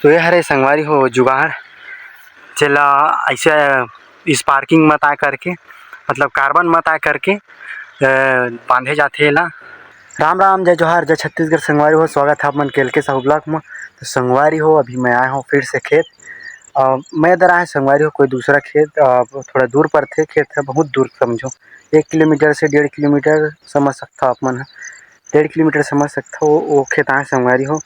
तो ये हरे संगवारी हो जुगाड़ जेला ऐसे स्पार्किंग मत आ करके मतलब कार्बन मत आ करके बांधे जाते एला। राम राम जय जोहार जय छत्तीसगढ़ संगवारी हो, स्वागत है आप मन के साहू ब्लॉक में। तो संगवारी हो अभी मैं आया हूँ फिर से खेत। मैं इधर आया संगवारी हो कोई दूसरा खेत थोड़ा दूर पर थे, खेत है बहुत दूर, समझो 1 किलोमीटर से 1.5 किलोमीटर समझ सकता हो आप मन। 1.5 किलोमीटर समझ सकता हो वो खेत आए संगवारी हो।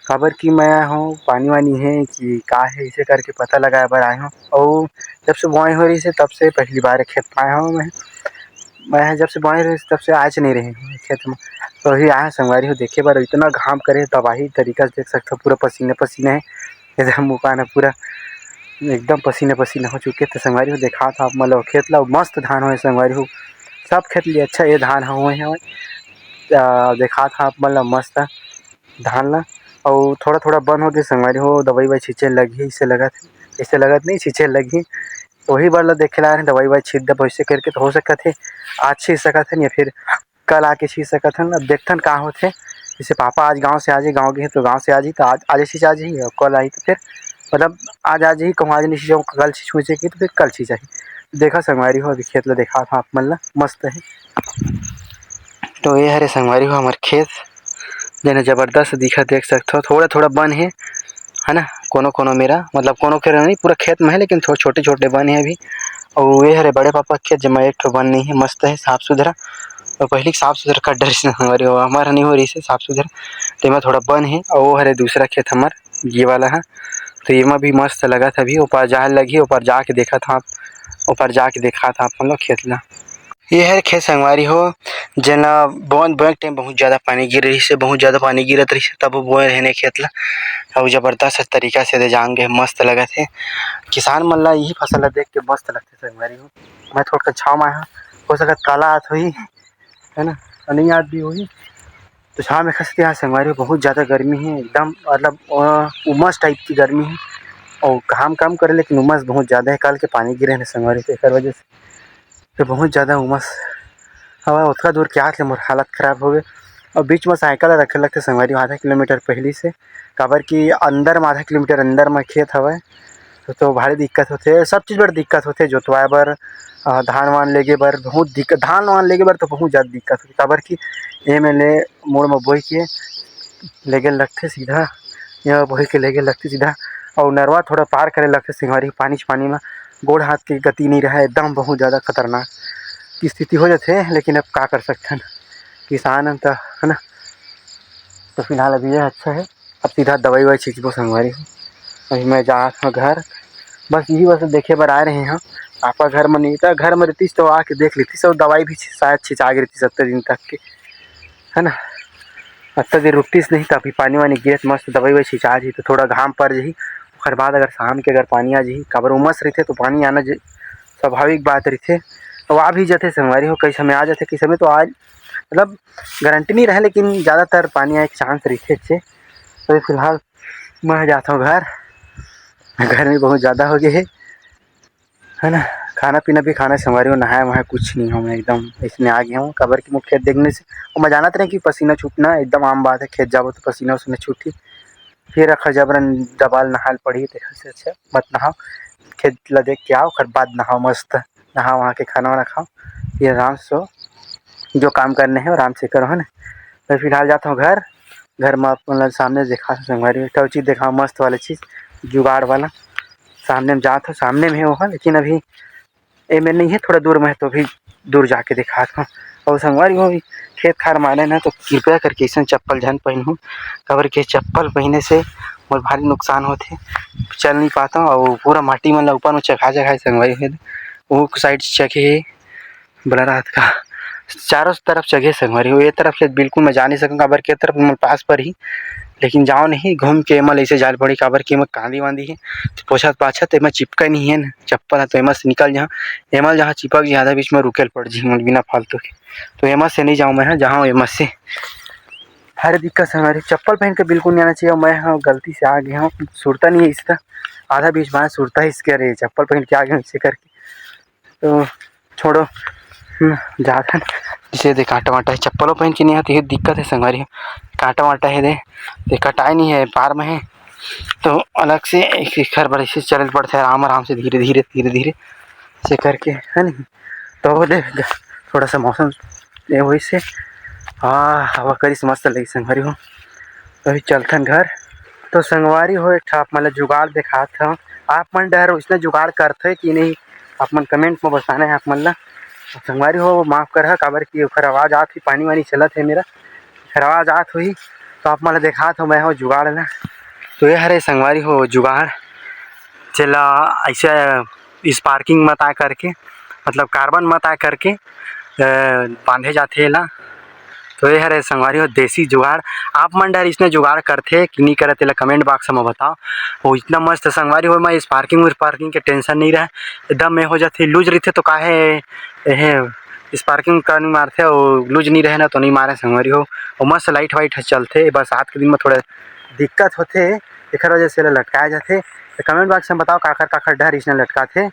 काबर कि मैं आया हूँ पानी वानी है कि का है इसे करके पता लगाए बर आया हूँ। और जब से बुआई हो रही है तब से पहली बार खेत में आया हूँ मैं जब से बुआई रही तब से आज नहीं रही खेत में। तो अभी आया संगवारी हो देखे बार, इतना घाम करे तबाही तरीका से देख सकते हो, पूरा पसीने पसीने है एकदम, मुँह ना पूरा एकदम पसीने पसीने हो चुके। तो संगवारी हो देखा था आप मतलब खेत ला मस्त धान हो संगवारी हो, सब खेत लिए अच्छा ये धान हुए हैं। देखा था आप मतलब मस्त धान ला और थोड़ा थोड़ा बंद हो गया संगवारी हो, दवाई वाई छींचे लगी ऐसे लगत नहीं छींचे लगी। तो वही बार ला देखे ला रहे दवाई वाई छींच दे वैसे करके, तो हो सकत है आज छींच सकत है या फिर कल आके छींच सकत है। अब देखथन कहाँ होते, जैसे पापा आज गाँव से आज ही गाँव गए तो गाँव से आज ही तो आज छींच आज ही और कल आई तो फिर मतलब आज ही कहूँ आज नहीं छींचो कल छींचे की तो फिर कल छींच आई। देखा संगवारी हो अभी खेत ला देखा था आप मन ला मस्त है। तो ये हरे संगवारी हो हमारे खेत जेने जबरदस्त दिखा देख सकते हो, थोड़ा थोड़ा बन है ना, कोनो कोनो मेरा मतलब कोनो के नहीं पूरा खेत में है लेकिन थोड़े छोटे छोटे बन है अभी। और ये हरे बड़े पापा खेत जमा एक ठो बन नहीं है, मस्त है साफ सुथरा। और पहले साफ सुथरा कर डर हमारे हमारा नहीं हो रही है साफ सुथरा, तो मैं थोड़ा बन है। और वो हरे दूसरा खेत हमार ये वाला है, तो ये में भी मस्त लगा था। अभी ऊपर जहाँ लगी ऊपर जाके देखा था आप, ऊपर जाके देखा था आप हम लोग खेत ला। ये है खेत संगवारी हो जना बोन बोए टाइम बहुत ज़्यादा पानी गिर रही है, बहुत ज़्यादा पानी गिरत रही है तब बोए रहने खेत ला। और जबरदस्त तरीका से दे जाएंगे मस्त लगा थे किसान मन ला, यही फसल देख के मस्त लगते संगवारी हो। मैं थोड़ा छाव में आया हो सकता काला आत हुई है ना, नहीं याद भी हुई तो छाव में खसते यहाँ संगवारी हो। बहुत ज़्यादा गर्मी है एकदम मतलब उमस टाइप की गर्मी है और काम काम करे लेकिन उमस बहुत ज़्यादा है। कल के पानी गिरे हैं संगवारी से एक वजह से तो बहुत ज़्यादा उमस हवा उतना दूर क्या थे मोर हालत ख़राब हो गए। और बीच में साइकिल रखे लगते संगवारी आधा किलोमीटर पहले से, काबर कि अंदर में आधा किलोमीटर अंदर में खेत हवा तो भारी दिक्कत होते, सब चीज़ बड़ी दिक्कत होते जोतवाए बर धान वान लेगे बर बहुत दिक्कत, धान वान लेगे बर तो बहुत ज़्यादा दिक्कत होती काबर कि ये में ले मोड़ में बोई के लेगे लगते सीधा, यहाँ बोई के लेगे लगते सीधा। और नरवा थोड़ा पार करे लगते सिंगवारी पानी में गोड़ हाथ की गति नहीं रहा एकदम, बहुत ज़्यादा खतरनाक की स्थिति हो जाते हैं। लेकिन अब क्या कर सकते हैं किसान तो है ना। तो फिलहाल अभी ये अच्छा है, अब सीधा दवाई वाई छिड़को संगवारी हो। अभी मैं जा रहा हूँ घर, बस यही बस देखे बर आ रहे हैं। आपका घर में नहीं था, घर में रहती तो आके देख लेती सब, दवाई भी शायद छिंचा गई रहती 70 दिन तक की है ना। 70 दिन रुकती नहीं तो अभी पानी वानी गिरत मस्त दवाई वाई छिंचा जी तो थोड़ा घाम पड़ जाही। उसके बाद अगर शाम के अगर पानी आ जाही काबर उमस रहते तो पानी आना स्वाभाविक बात रहते। तो आ भी जाते संगवारी हो, कई समय आ जाते कई समय तो आज मतलब गारंटी नहीं रहे लेकिन ज़्यादातर पानी आए के चांस रहते अच्छे। तो फिलहाल मैं जाता हूँ घर, गर्मी बहुत ज़्यादा हो गई है ना। खाना पीना भी खाना संगवारी हो, नहाया वहाया कुछ नहीं हूँ मैं एकदम इसमें आ गया हूँ काबर कि मुझे खेत देखने से और मैं जानते रहे कि पसीना छूटना एकदम आम बात है, खेत जाओ तो पसीना उसमें छूटी फिर रखा जबरन दबाल नहाल पड़ी देखा से अच्छा मत नहाओ, खेत ला देख के आओ फिर बाद नहाओ, मस्त नहा वहाँ के खाना वाना खाओ फिर आराम से जो काम करने हैं आराम से करो है ना। तो फिलहाल जाता हूँ घर, घर में अपन सामने देखा संगवारी टव चीज़ देखा मस्त वाला चीज़ जुगाड़ वाला सामने में जाता हूँ, सामने में है वो लेकिन अभी ए में नहीं है थोड़ा दूर में है तो भी दूर जाके दिखाता हूँ। और संगवारी हो खेत खार माने ना तो कृपया करके ऐसा चप्पल झन पहनूँ काबर के चप्पल पहनने से मोर भारी नुकसान होते, चल नहीं पाता हूँ। और पूरा माटी मन ऊपर में चखा चखा संगवारी हो वो साइड चखे बड़ा रात का चारों तरफ जगह संगवारी हो, ये तरफ से बिल्कुल मैं जा नहीं सकूँगा काबर के तरफ मैं पास पर ही लेकिन जाओ नहीं घूम के एमल ऐसे जाल पड़ी काबर कि एम कांदी वांदी है तो पोछत पाछत एम चिपका नहीं है ना चप्पल है तो एम से निकल जहाँ एमल जहाँ चिपक जी आधा बीच में रुकेल पड़ जी बिना फालतू के, तो एम से नहीं जाऊँ मैं जहाँ एम से हर दिक्कत संगवारी चप्पल पहन के बिल्कुल नहीं आना चाहिए। मैं हाँ गलती से आ गया हूँ, सुरता नहीं है इसका आधा बीच में सुरता है इसके, अरे चप्पल पहन के आ गया इसे करके तो छोड़ो ज़्यादा इसे दे कांटा वाटा है चप्पलों पहन के नहीं आती है दिक्कत है संगवारी, कांटा वाटा है दे कटाई नहीं है पार में है तो अलग से एक घर पर ऐसे चल पड़ता है आराम से धीरे धीरे से करके है नहीं। तो देख थोड़ा सा मौसम वही से हवा करिस मस्त लगी संगवारी हो। तो अभी चलथन घर। तो संगवारी हो एक आप मतलब जुगाड़ दिखा था आप मन डर उसने जुगाड़ करते कि नहीं आप मन कमेंट में बताना है आप मन ला। संगवारी हो माफ़ कर काबर की ओखर आवाज़ आत ही पानी वानी चलत है मेरा ओखर आवाज़ आत होही। तो आप मन दिखा हो मैं हो जुगाड़ ला। तो ये हरे संगवारी हो जुगाड़ जेला ऐसे स्पार्किंग मत आ करके मतलब कार्बन मत आ करके बांधे जाते ला। तो ये हरे संगवारी हो देसी जुगाड़ आप मन डर इसने जुगाड़ करते कि नहीं करते ला कमेंट बॉक्स में बताओ। वो इतना मस्त संगवारी हो मैं स्पार्किंग के टेंशन नहीं रहे एकदम में हो जाती लूज रहते तो काहे स्पार्किंग करनी मारते और लूज नहीं रहे ना तो नहीं मारे संगवारी हो। और मस्त लाइट वाइट चलते बरसात के दिन में थोड़ा दिक्कत होते एक वजह से लटकाए जाते। तो कमेंट बॉक्स में बताओ काखर काखर डर इसने लटका थे